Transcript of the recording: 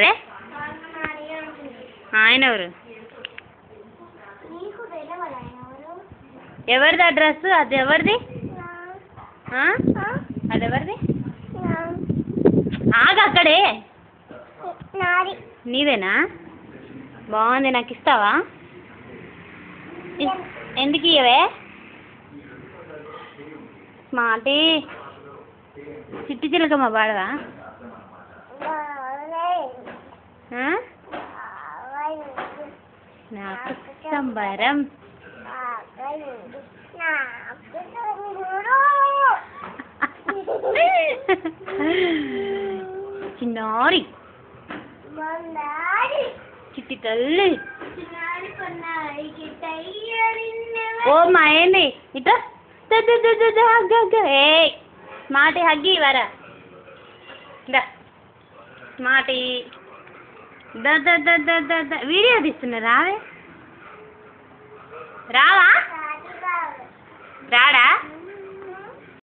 రే ఆయన ఎవరు? ఎవరిది ఆ డ్రెస్? అది ఎవరిది? అది ఎవరిది? ఆగా అక్కడే. నీదేనా? బాగుంది, నాకు ఇస్తావా? ఎందుకు ఇవే స్మార్టీ? చిట్టి చిలకమ్మ పాడవా? నాకు సంబరం. చిన్నారి చిట్టి తల్లి. ఓ మా ఏంది ఇట్లా స్మార్టీ హగ్గి వరా స్మార్టీ వీడియో తీస్తున్నా. రావే రావా? రాడా?